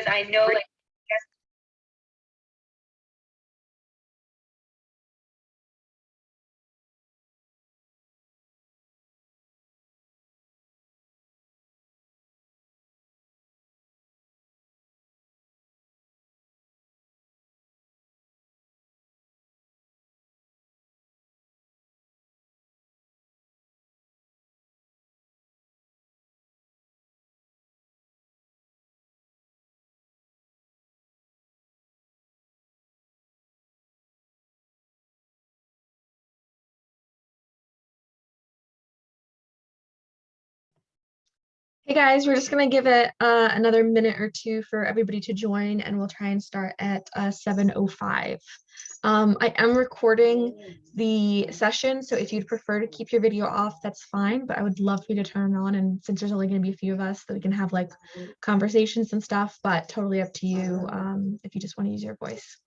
I know, like, Hey guys, we're just gonna give it another minute or two for everybody to join, and we'll try and start at 7:05. I am recording the session, so if you'd prefer to keep your video off, that's fine, but I would love for you to turn it on, and since there's only gonna be a few of us, that we can have like conversations and stuff, but totally up to you if you just want to use your voice.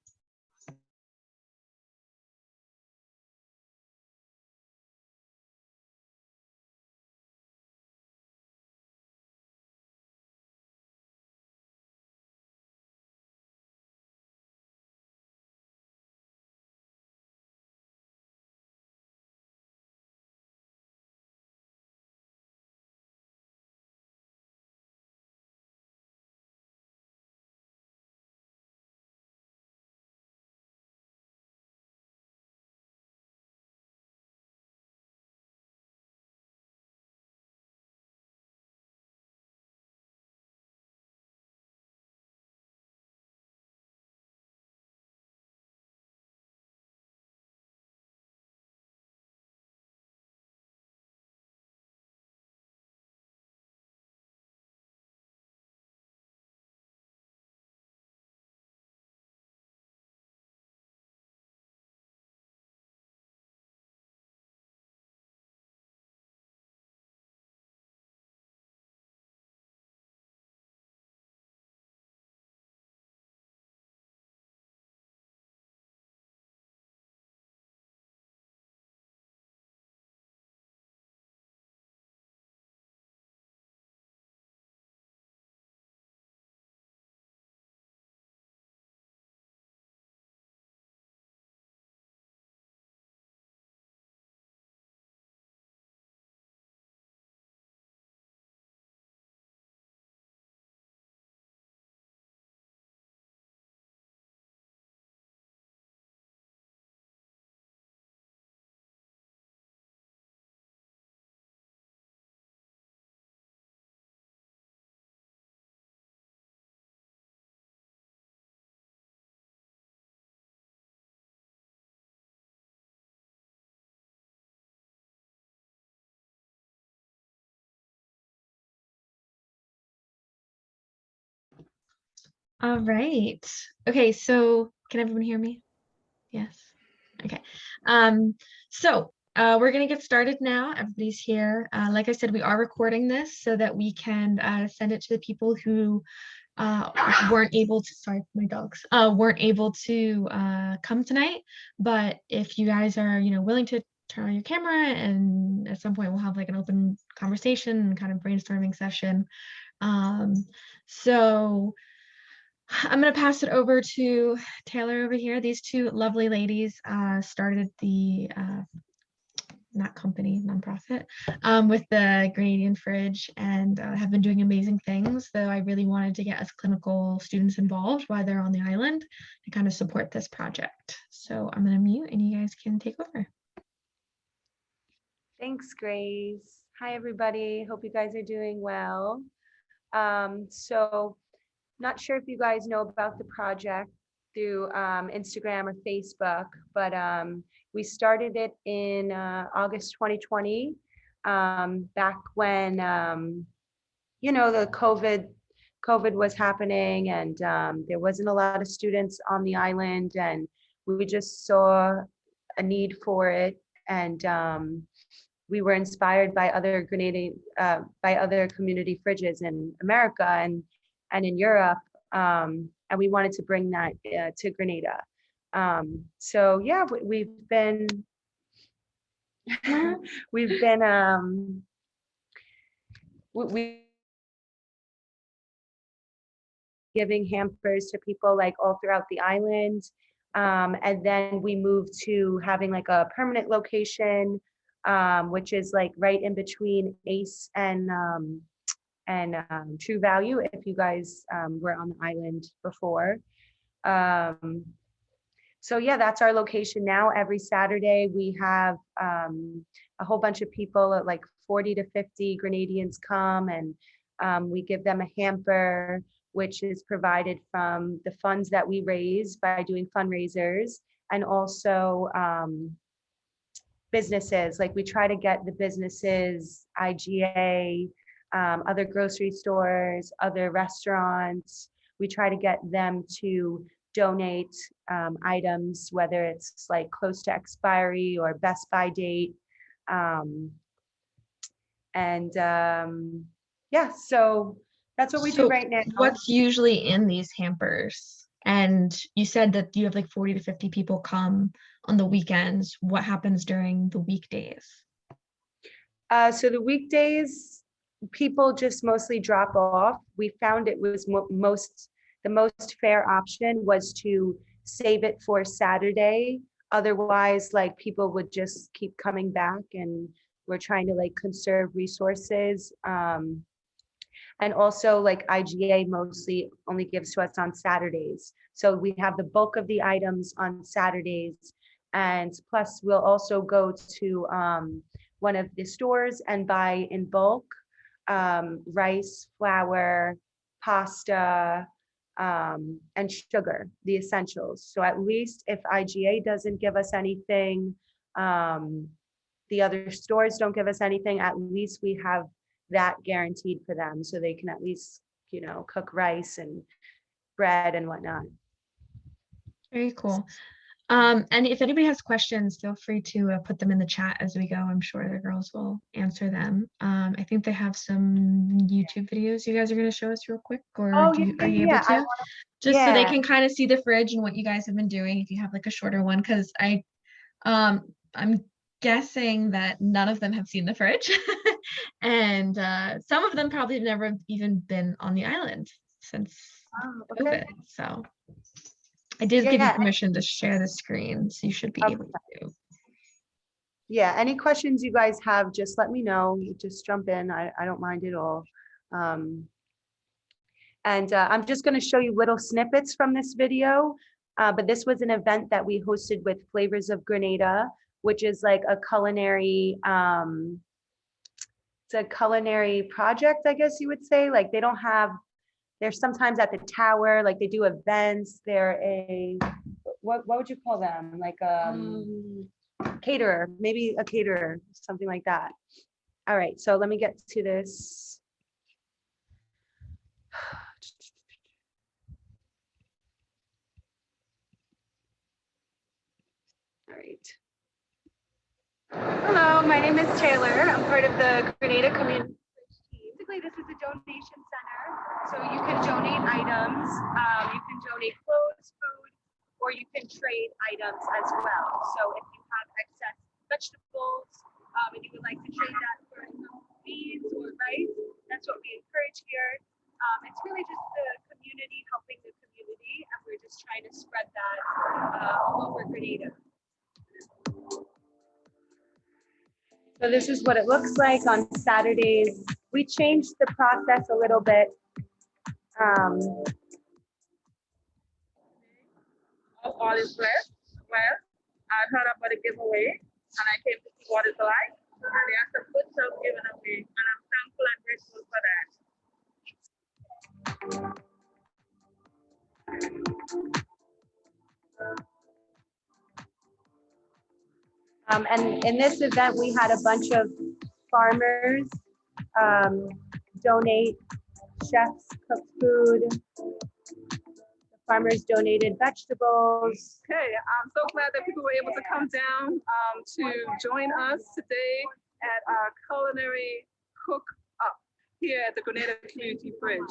All right. Okay, so can everyone hear me? Yes. Okay. We're gonna get started now. Everybody's here. Like I said, we are recording this so that we can send it to the people who weren't able to, sorry for my dogs, weren't able to come tonight. But if you guys are, willing to turn on your camera, and at some point we'll have like an open conversation and kind of brainstorming session. So I'm going to pass it over to Taylor over here. These two lovely ladies started the nonprofit, with the Grenadian Fridge, and have been doing amazing things. Though I really wanted to get us clinical students involved while they're on the island to kind of support this project. So I'm going to mute and you guys can take over. Thanks, Grace. Hi, everybody. Hope you guys are doing well. Not sure if you guys know about the project through Instagram or Facebook, but we started it in August 2020, back when, the COVID was happening, and there wasn't a lot of students on the island, and we just saw a need for it. And we were inspired by other community fridges in America and in Europe, and we wanted to bring that to Grenada. So yeah, we've been we've been we giving hampers to people like all throughout the island. And then we moved to having like a permanent location, which is like right in between Ace and True Value, if you guys were on the island before. So yeah, that's our location now. Every Saturday we have a whole bunch of people, like 40 to 50 Grenadians come, and we give them a hamper, which is provided from the funds that we raise by doing fundraisers, and also businesses. Like we try to get the businesses, IGA, other grocery stores, other restaurants. We try to get them to donate items, whether it's like close to expiry or best by date. Yeah, so that's what we do So right now. what's usually in these hampers? And you said that you have like 40 to 50 people come on the weekends. What happens during the weekdays? So the weekdays, people just mostly drop off. We found it was the most fair option was to save it for Saturday. Otherwise, like people would just keep coming back, and we're trying to like conserve resources. And also like IGA mostly only gives to us on Saturdays. So we have the bulk of the items on Saturdays. And plus we'll also go to one of the stores and buy in bulk rice, flour, pasta, and sugar, the essentials. So at least if IGA doesn't give us anything, the other stores don't give us anything, at least we have that guaranteed for them, so they can at least, you know, cook rice and bread and whatnot. Very cool. And if anybody has questions, feel free to put them in the chat as we go. I'm sure the girls will answer them. I think they have some YouTube videos you guys are going to show us real quick, or Oh, are you able to? Just so they yeah. can kind of see the fridge and what you guys have been doing if you have like a shorter one, because I'm guessing that none of them have seen the fridge. And some of them probably have never even been on the island since Okay. COVID. So I did give you Yeah. permission to share the screen, so you should be able to. Yeah, any questions you guys have, just let me know. You just jump in. I don't mind at all. And I'm just going to show you little snippets from this video. But this was an event that we hosted with Flavors of Grenada, which is like a culinary, it's a culinary project, I guess you would say. Like they don't have, they're sometimes at the tower, like they do events. They're a, what would you call them? Like caterer, maybe a caterer, something like that. All right, so let me get to this. All right. Hello, my name is Taylor. I'm part of the Grenada Community team. Basically, this is a donation center, so you can donate items, you can donate clothes, food, or you can trade items as well. So if you have excess vegetables and you would like to trade that for beans or rice, that's what we encourage here. It's really just the community helping the community, and we're just trying to spread that all over Grenada. So this is what it looks like on Saturdays. We changed the process a little bit. All is blessed. Well, I heard about a giveaway and I came to see what it's like. And there are some good stuff given away, and I'm thankful and grateful for that. And in this event, we had a bunch of farmers donate, chefs cook food. The farmers donated vegetables. Okay, I'm so glad that people were able to come down to join us today at our culinary cook up here at the Grenada Community Fridge.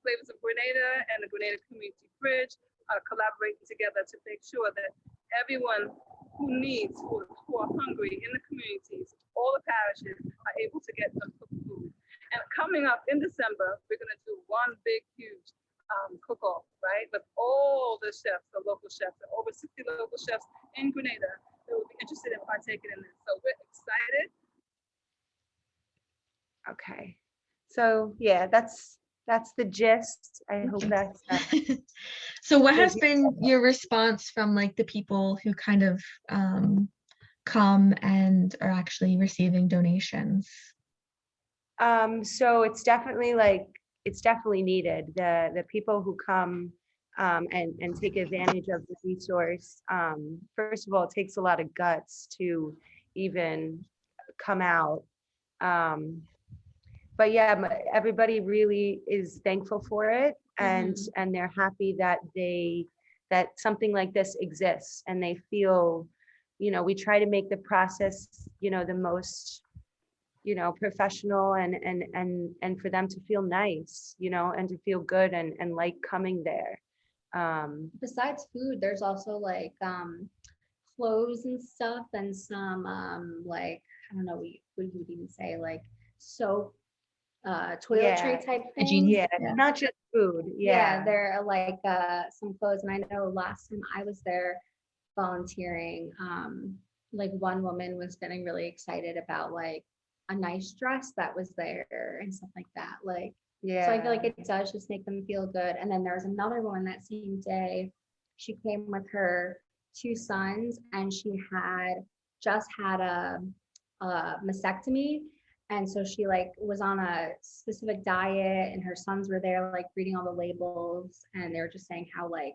Flavors of Grenada and the Grenada Community Fridge are collaborating together to make sure that everyone who needs, who are hungry in the communities, all the parishes, are able to get some cooked food. And coming up in December, we're going to do one big, huge cook-off, right? With all the chefs, the local chefs, over 60 local chefs in Grenada that would be interested in partaking in this. So we're excited. Okay. So yeah, that's the gist. I hope that's So what has been your response from like the people who kind of come and are actually receiving donations? So it's definitely needed. The people who come and take advantage of the resource. First of all, it takes a lot of guts to even come out. But yeah, everybody really is thankful for it, and they're happy that that something like this exists, and they feel, we try to make the process, the most, professional and for them to feel nice, and to feel good and like coming there. Besides food, there's also like clothes and stuff, and some like, I don't know what you would even say, like soap, toiletry type things. Yeah, not just food. Yeah, there are like some clothes, and I know last time I was there volunteering, like one woman was getting really excited about like a nice dress that was there and stuff like that. Like, so I feel like it does just make them feel good. And then there was another woman that same day, she came with her 2 sons, and she had just had a mastectomy. And so she like was on a specific diet, and her sons were there like reading all the labels, and they were just saying how like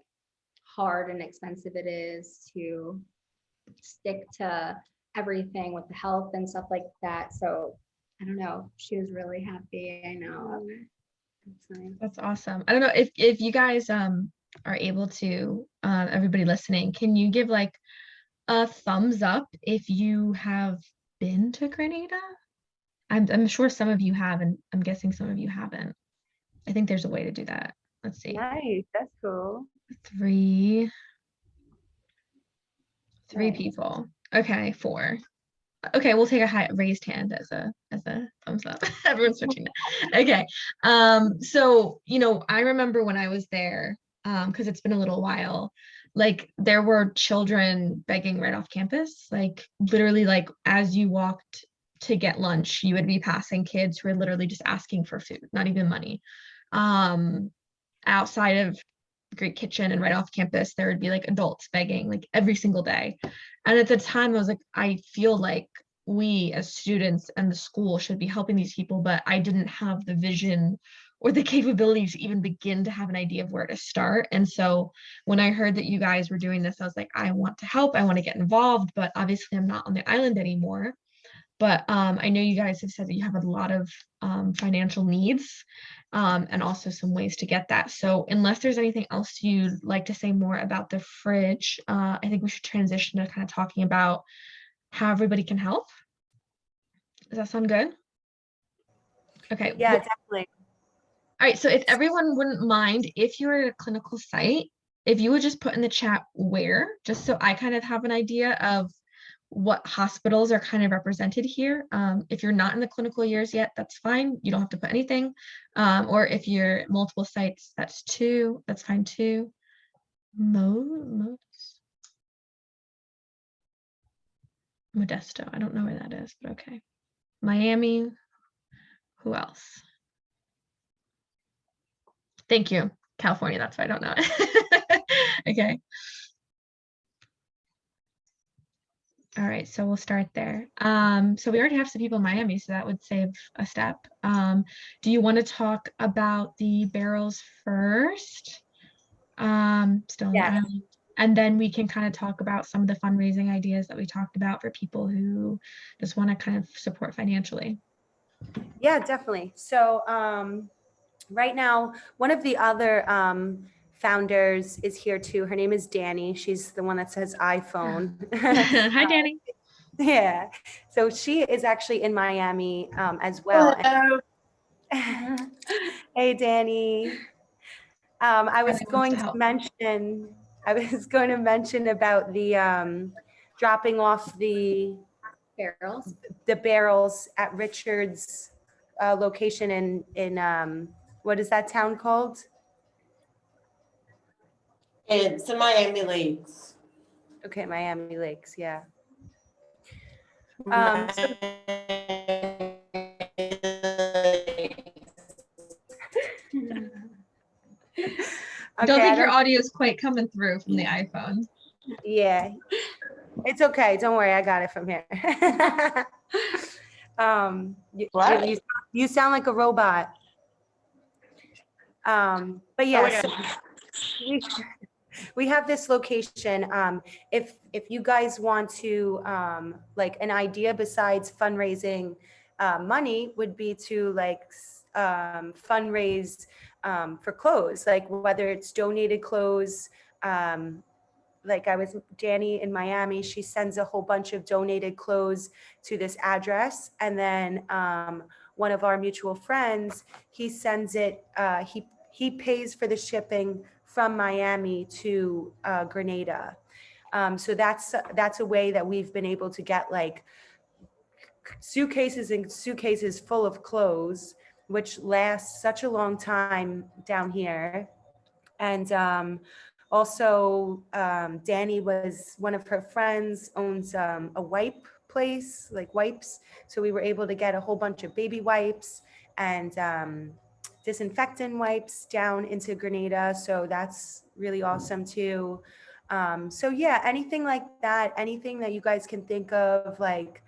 hard and expensive it is to stick to everything with the health and stuff like that. So I don't know, she was really happy. I know. That's awesome. I don't know if you guys are able to, everybody listening, can you give like a thumbs up if you have been to Grenada? I'm sure some of you have, and I'm guessing some of you haven't. I think there's a way to do that. Let's see. Nice, that's cool. 3 Nice. people. Okay, 4. Okay, we'll take a high raised hand as a thumbs up. Everyone's switching now. Okay. So I remember when I was there, because it's been a little while, like there were children begging right off campus, like literally, like as you walked to get lunch, you would be passing kids who were literally just asking for food, not even money. Outside of Greek Kitchen and right off campus, there would be like adults begging like every single day. And at the time I was like, I feel like we as students and the school should be helping these people, but I didn't have the vision or the capability to even begin to have an idea of where to start. And so when I heard that you guys were doing this, I was like, I want to help, I want to get involved, but obviously I'm not on the island anymore. But I know you guys have said that you have a lot of financial needs, and also some ways to get that. So unless there's anything else you'd like to say more about the fridge, I think we should transition to kind of talking about how everybody can help. Does that sound good? Okay. Yeah, definitely. All right. So if everyone wouldn't mind, if you're at a clinical site, if you would just put in the chat where, just so I kind of have an idea of what hospitals are kind of represented here. If you're not in the clinical years yet, that's fine. You don't have to put anything. Or if you're at multiple sites, that's 2. That's fine too. Modesto. I don't know where that is, but okay. Miami. Who else? Thank you. California. That's why I don't know it. Okay. All right, so we'll start there. So we already have some people in Miami, so that would save a step. Do you want to talk about the barrels first? Still on the island. And then we can kind of talk about some of the fundraising ideas that we talked about for people who just want to kind of support financially. Yeah, definitely. So right now, one of the other founders is here too. Her name is Danny. She's the one that says iPhone. Hi, Danny. Yeah. So she is actually in Miami as well. Hello. Hey, Danny. I was going to mention about the dropping off the barrels at Richard's location in what is that town called? It's in Miami Lakes. Okay, Miami Lakes, yeah. So Don't okay, think your audio is quite coming through from the iPhone. yeah, it's okay. Don't worry, I got it from here. What? You sound like a robot. But yeah, Oh my so we have this location. If you guys want to, like an idea besides fundraising money would be to like fundraise for clothes, like whether it's donated clothes. Like I was Danny in Miami, she sends a whole bunch of donated clothes to this address. And then one of our mutual friends, he sends it, he pays for the shipping from Miami to Grenada. So that's a way that we've been able to get like suitcases and suitcases full of clothes, which lasts such a long time down here. And also, Danny was one of her friends owns a wipe place, like wipes. So we were able to get a whole bunch of baby wipes and disinfectant wipes down into Grenada. So that's really awesome too. So yeah, anything like that, anything that you guys can think of, like,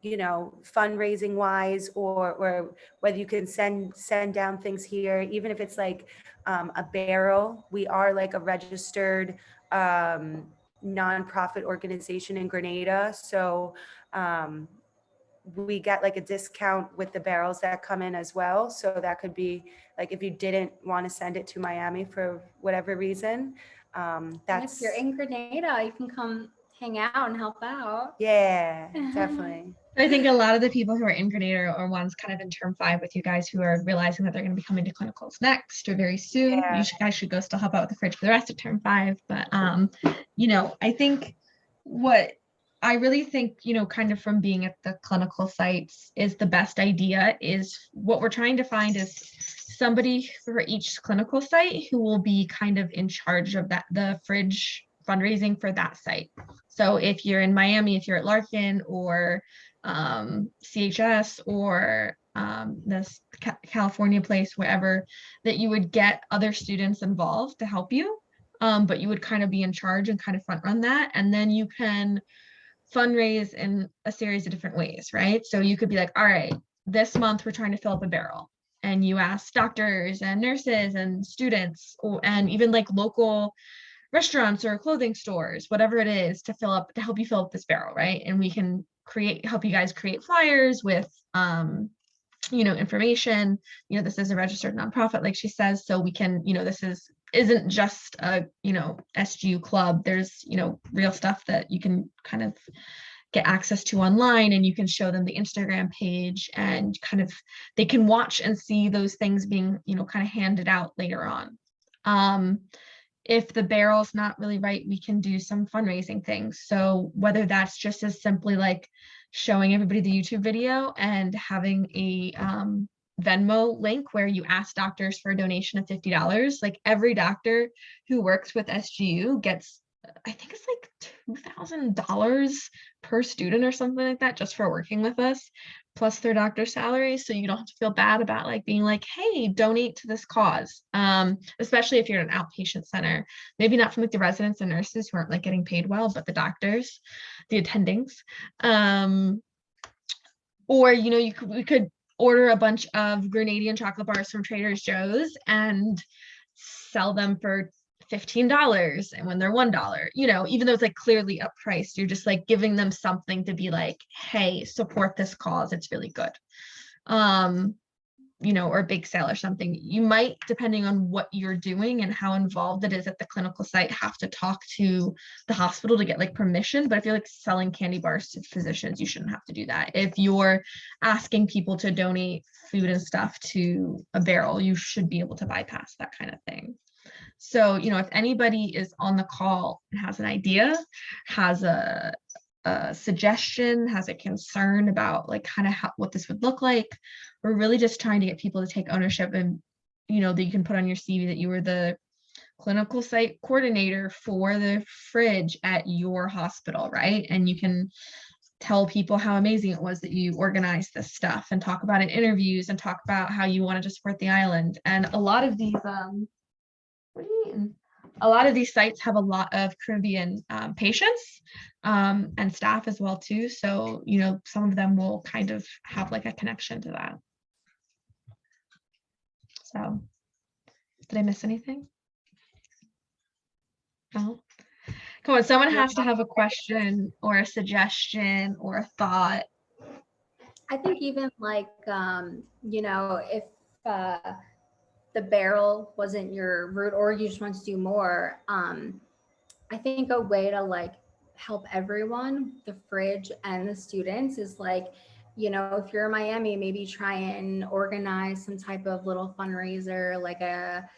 you know, fundraising wise, or whether you can send down things here, even if it's like a barrel. We are like a registered nonprofit organization in Grenada. So we get like a discount with the barrels that come in as well. So that could be like, if you didn't want to send it to Miami for whatever reason, And that's, if you're in Grenada, you can come hang out and help out. yeah, definitely. I think a lot of the people who are in Grenada are ones kind of in term 5 with you guys who are realizing that they're going to be coming to clinicals next or very soon. Yeah. You guys should go still help out with the fridge for the rest of term 5. But, you know, I think what I really think, you know, kind of from being at the clinical sites is the best idea is what we're trying to find is somebody for each clinical site who will be kind of in charge of that, the fridge fundraising for that site. So if you're in Miami, if you're at Larkin or CHS or this California place, wherever, that you would get other students involved to help you, but you would kind of be in charge and kind of front run that. And then you can fundraise in a series of different ways, right? So you could be like, all right, this month we're trying to fill up a barrel. And you ask doctors and nurses and students and even like local restaurants or clothing stores, whatever it is, to help you fill up this barrel, right? And we can help you guys create flyers with you know, information. You know, this is a registered nonprofit, like she says, so we can, you know, this isn't just a, you know, SGU club. There's, you know, real stuff that you can kind of get access to online, and you can show them the Instagram page and kind of they can watch and see those things being, you know, kind of handed out later on. If the barrel's not really right, we can do some fundraising things. So whether that's just as simply like showing everybody the YouTube video and having a Venmo link where you ask doctors for a donation of $50, like every doctor who works with SGU gets, I think it's like $2,000 per student or something like that, just for working with us, plus their doctor salary. So you don't have to feel bad about like being like, hey, donate to this cause. Especially if you're at an outpatient center, maybe not from like the residents and nurses who aren't like getting paid well, but the doctors, the attendings. Or, you know, we could order a bunch of Grenadian chocolate bars from Trader Joe's and sell them for $15, and when they're $1, you know, even though it's like clearly up priced, you're just like giving them something to be like, hey, support this cause, it's really good. You know, or a bake sale or something. You might, depending on what you're doing and how involved it is at the clinical site, have to talk to the hospital to get like permission. But if you're like selling candy bars to physicians, you shouldn't have to do that. If you're asking people to donate food and stuff to a barrel, you should be able to bypass that kind of thing. So, you know, if anybody is on the call and has an idea, has a suggestion, has a concern about like kind of what this would look like, we're really just trying to get people to take ownership, and, you know, that you can put on your CV that you were the clinical site coordinator for the fridge at your hospital, right? And you can tell people how amazing it was that you organized this stuff and talk about it in interviews and talk about how you wanted to support the island. And a lot of these, what are you eating? A lot of these sites have a lot of Caribbean patients and staff as well too. So, you know, some of them will kind of have like a connection to that. So, did I miss anything? No. Come on, someone has to have a question or a suggestion or a thought. I think even like, you know, if the barrel wasn't your route or you just want to do more, I think a way to like help everyone, the fridge and the students, is like, you know, if you're in Miami, maybe try and organize some type of little fundraiser, like a,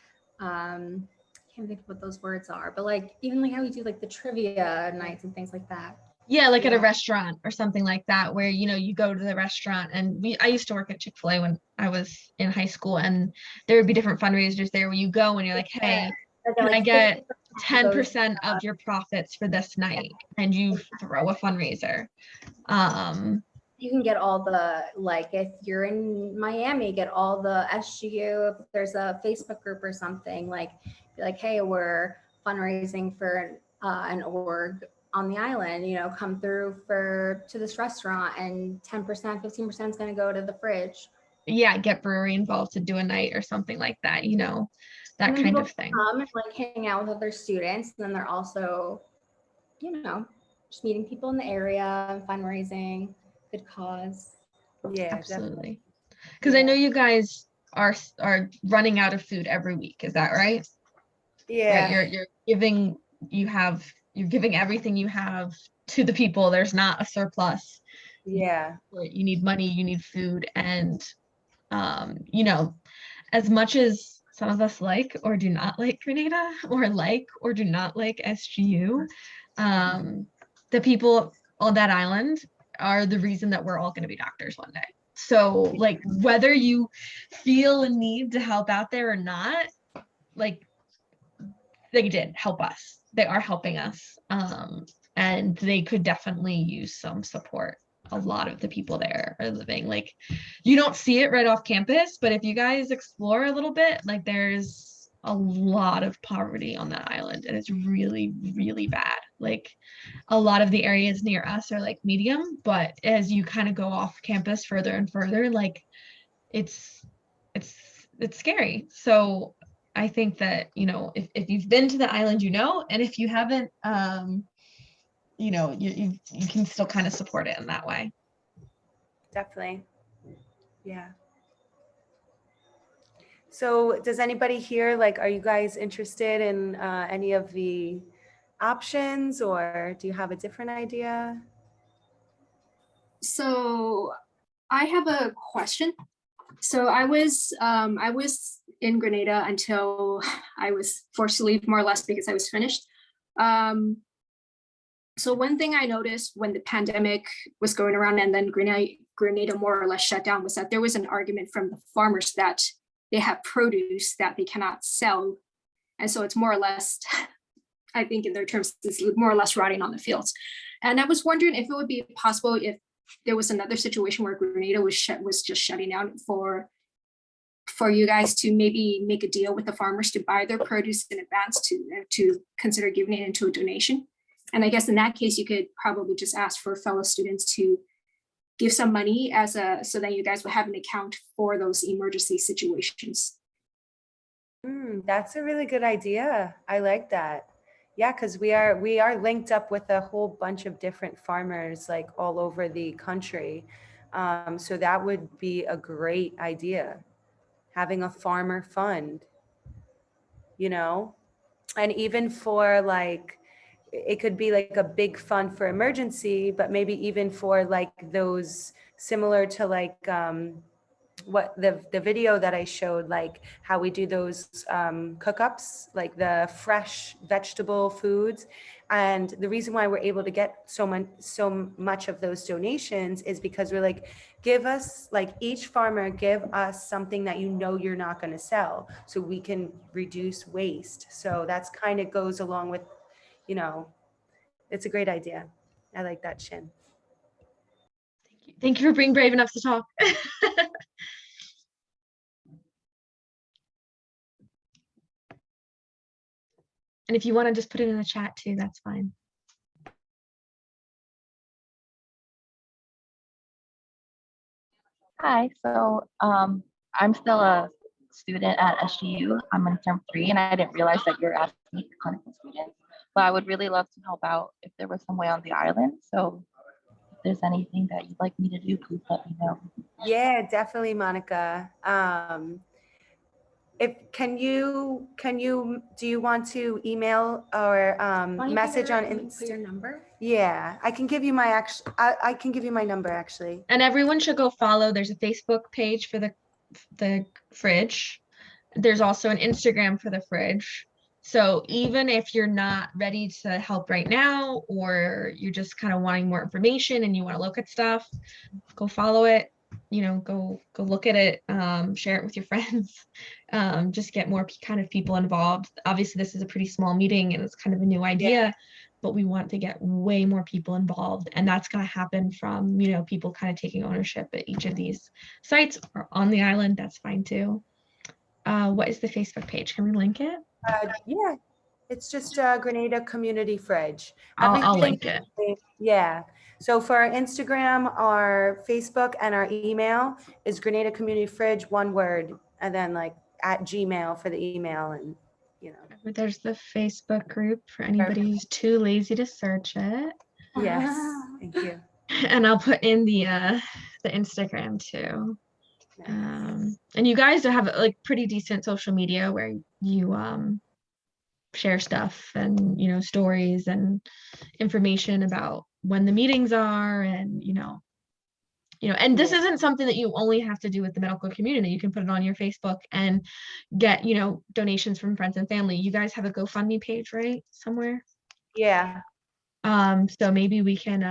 can't think of what those words are, but like even like how we do like the trivia nights and things like that. Yeah, like at a restaurant or something like that, where, you know, you go to the restaurant. And I used to work at Chick-fil-A when I was in high school, and there would be different fundraisers there where you go and you're like, hey, can I get 10% of your profits for this night? And you throw a fundraiser. You can get all the, like if you're in Miami, get all the SGU, if there's a Facebook group or something, like be like, hey, we're fundraising for an org on the island, you know, come through to this restaurant, and 10%, 15% is going to go to the fridge. Yeah, get brewery involved to do a night or something like that, you know, that kind of thing. Come and like hang out with other students, and then they're also, you know, just meeting people in the area, fundraising, good cause. Yeah, absolutely. Because I know you guys are running out of food every week. Is that right? Yeah. Right? You're giving everything you have to the people. There's not a surplus. Yeah. You need money, you need food. And you know, as much as some of us like or do not like Grenada, or like or do not like SGU, the people on that island are the reason that we're all going to be doctors one day. So like, whether you feel a need to help out there or not, like, they did help us. They are helping us. And they could definitely use some support. A lot of the people there are living, like, you don't see it right off campus, but if you guys explore a little bit, like, there's a lot of poverty on that island, and it's really, really bad. Like, a lot of the areas near us are like medium, but as you kind of go off campus further and further, like, it's scary. So I think that, you know, if you've been to the island, you know, and if you haven't, you know, you can still kind of support it in that way. Definitely. Yeah. So does anybody here, like, are you guys interested in any of the options, or do you have a different idea? So I have a question. So I was in Grenada until I was forced to leave, more or less, because I was finished. So one thing I noticed when the pandemic was going around and then Grenada more or less shut down was that there was an argument from the farmers that they have produce that they cannot sell. And so it's more or less, I think in their terms, it's more or less rotting on the fields. And I was wondering if it would be possible if there was another situation where Grenada was just shutting down for you guys to maybe make a deal with the farmers to buy their produce in advance to consider giving it into a donation. And I guess in that case, you could probably just ask for fellow students to give some money so that you guys will have an account for those emergency situations. That's a really good idea. I like that. Yeah, because we are linked up with a whole bunch of different farmers, like all over the country. So that would be a great idea, having a farmer fund, you know, and even for like, it could be like a big fund for emergency, but maybe even for like those similar to like what the video that I showed, like how we do those cook-ups, like the fresh vegetable foods. And the reason why we're able to get so much of those donations is because we're like, give us, like, each farmer give us something that you know you're not going to sell, so we can reduce waste. So that's kind of goes along with, you know, it's a great idea. I like that, Shin. Thank you for being brave enough to talk. And if you want to just put it in the chat too, that's fine. Hi, so I'm still a student at SGU. I'm in term 3, and I didn't realize that you're asking for clinical students. But I would really love to help out if there was some way on the island. So if there's anything that you'd like me to do, please let me know. Yeah, definitely, Monica. Do you want to email or message on your number? Yeah, I can give you my I can give you my number actually. And everyone should go follow. There's a Facebook page for the fridge. There's also an Instagram for the fridge. So even if you're not ready to help right now, or you're just kind of wanting more information and you want to look at stuff, go follow it. You know, go look at it, share it with your friends, just get more kind of people involved. Obviously, this is a pretty small meeting and it's kind of a new idea, but we want to get way more people involved, and that's going to happen from, you know, people kind of taking ownership at each of these sites or on the island. That's fine too. What is the Facebook page? Can we link it? Yeah, it's just Grenada Community Fridge. I'll link it. Yeah. So for our Instagram, our Facebook, and our email is Grenada Community Fridge, one word, and then like @Gmail for the email, and you know. There's the Facebook group for anybody who's too lazy to search it. Yes, thank you. And I'll put in the Instagram too. Nice. And you guys have like pretty decent social media where you share stuff and, you know, stories and information about when the meetings are, and and this isn't something that you only have to do with the medical community. You can put it on your Facebook and get, you know, donations from friends and family. You guys have a GoFundMe page, right? Somewhere. Yeah. So maybe we can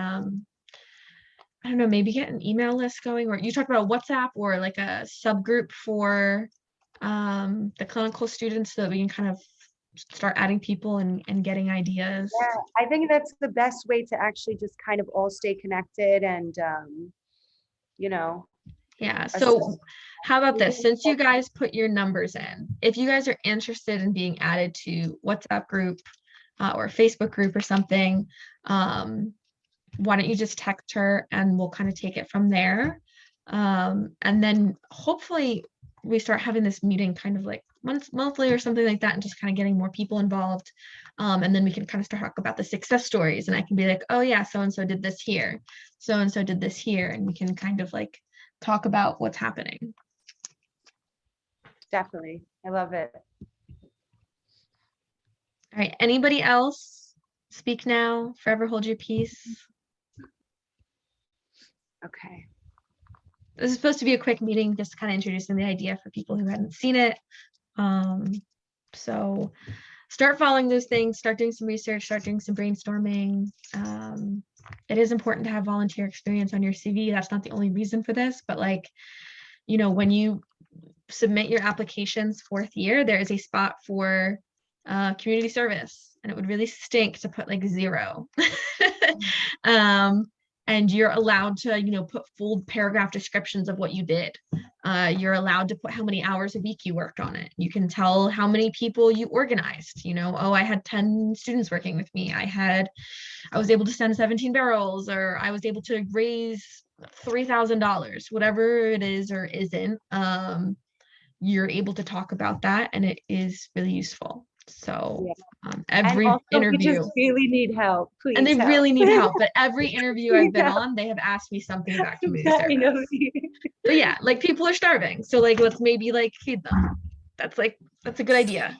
I don't know, maybe get an email list going, or you talked about WhatsApp or like a subgroup for the clinical students, so that we can kind of start adding people and getting ideas. Yeah, I think that's the best way to actually just kind of all stay connected and, you know. Yeah, so how about this? Since you guys put your numbers in, if you guys are interested in being added to WhatsApp group or Facebook group or something, why don't you just text her and we'll kind of take it from there. And then hopefully we start having this meeting kind of like monthly or something like that, and just kind of getting more people involved. And then we can kind of start talk about the success stories, and I can be like, oh yeah, so-and-so did this here, so-and-so did this here, and we can kind of like talk about what's happening. Definitely. I love it. All right, anybody else? Speak now, forever hold your peace. Okay. This is supposed to be a quick meeting, just kind of introducing the idea for people who hadn't seen it. So start following those things, start doing some research, start doing some brainstorming. It is important to have volunteer experience on your CV. That's not the only reason for this, but like, you know, when you submit your applications 4th year, there is a spot for community service, and it would really stink to put like 0. And you're allowed to, you know, put full paragraph descriptions of what you did. You're allowed to put how many hours a week you worked on it. You can tell how many people you organized, you know, oh, I had 10 students working with me. I was able to send 17 barrels, or I was able to raise $3,000, whatever it is or isn't. You're able to talk about that, and it is really useful. So every interview, we just really need help, please. And they really need help, but every interview I've been on, they have asked me something about community service. But yeah, like people are starving, so like let's maybe like feed them. That's a good idea.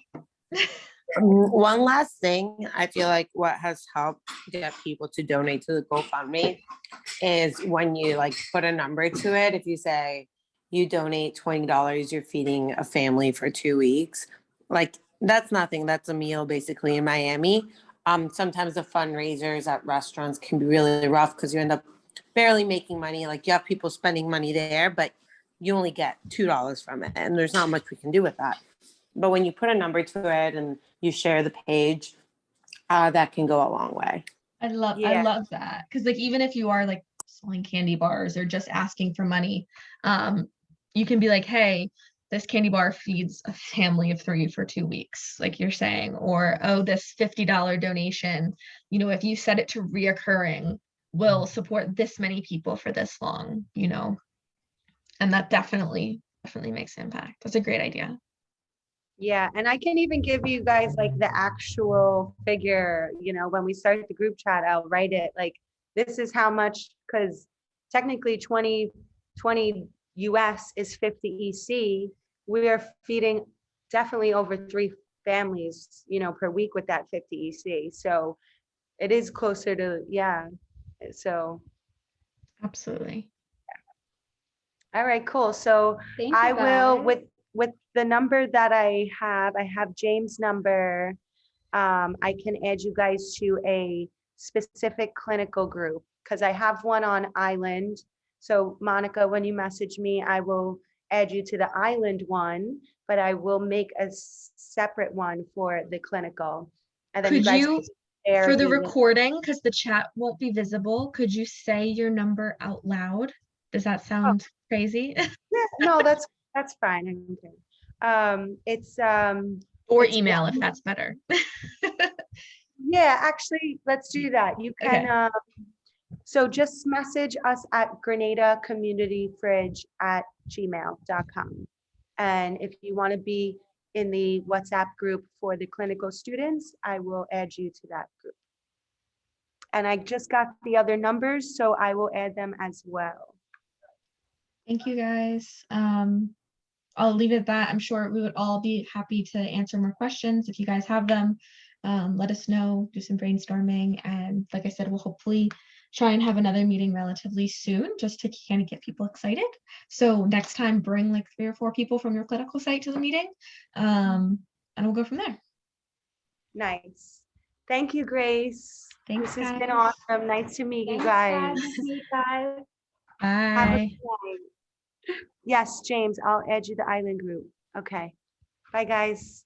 One last thing, I feel like what has helped get people to donate to the GoFundMe is when you like put a number to it. If you say you donate $20, you're feeding a family for 2 weeks. Like, that's nothing. That's a meal basically in Miami. Sometimes the fundraisers at restaurants can be really rough because you end up barely making money. Like, you have people spending money there, but you only get $2 from it, and there's not much we can do with that. But when you put a number to it and you share the page, that can go a long way. I Yeah. love that. Because like even if you are like selling candy bars or just asking for money, you can be like, hey, this candy bar feeds a family of 3 for 2 weeks, like you're saying, or oh, this $50 donation, you know, if you set it to reoccurring, will support this many people for this long, you know. And that definitely makes impact. That's a great idea. Yeah, and I can even give you guys like the actual figure, you know, when we start the group chat, I'll write it like, this is how much, because technically 20 US is 50 EC. We are feeding definitely over 3 families, you know, per week with that 50 EC. So it is closer to, yeah. So, Absolutely. all right, cool. So Thank I you, will, guys. with the number that I have James' number. I can add you guys to a specific clinical group because I have one on Island. So Monica, when you message me, I will add you to the Island one, but I will make a separate one for the clinical. And then Could guys you, can share for the link. recording, because the chat won't be visible, could you say your number out loud? Does that Oh, sound crazy? yeah, no, that's fine. I don't care. Or It's email if that's better. yeah, actually, let's do that. You can Okay. so just message us at Grenadacommunityfridge@gmail.com. And if you want to be in the WhatsApp group for the clinical students, I will add you to that group. And I just got the other numbers, so I will add them as well. Thank you guys. I'll leave it at that. I'm sure we would all be happy to answer more questions if you guys have them. Let us know, do some brainstorming. And like I said, we'll hopefully try and have another meeting relatively soon just to kind of get people excited. So next time, bring like 3 or 4 people from your clinical site to the meeting, and we'll go from there. Nice. Thank you, Grace. Thanks, This has been guys. awesome. Nice to meet you Thanks, guys. guys. Meet guys. Have a Bye. good night. Yes, James, I'll add you the Island group. Okay. Bye, guys.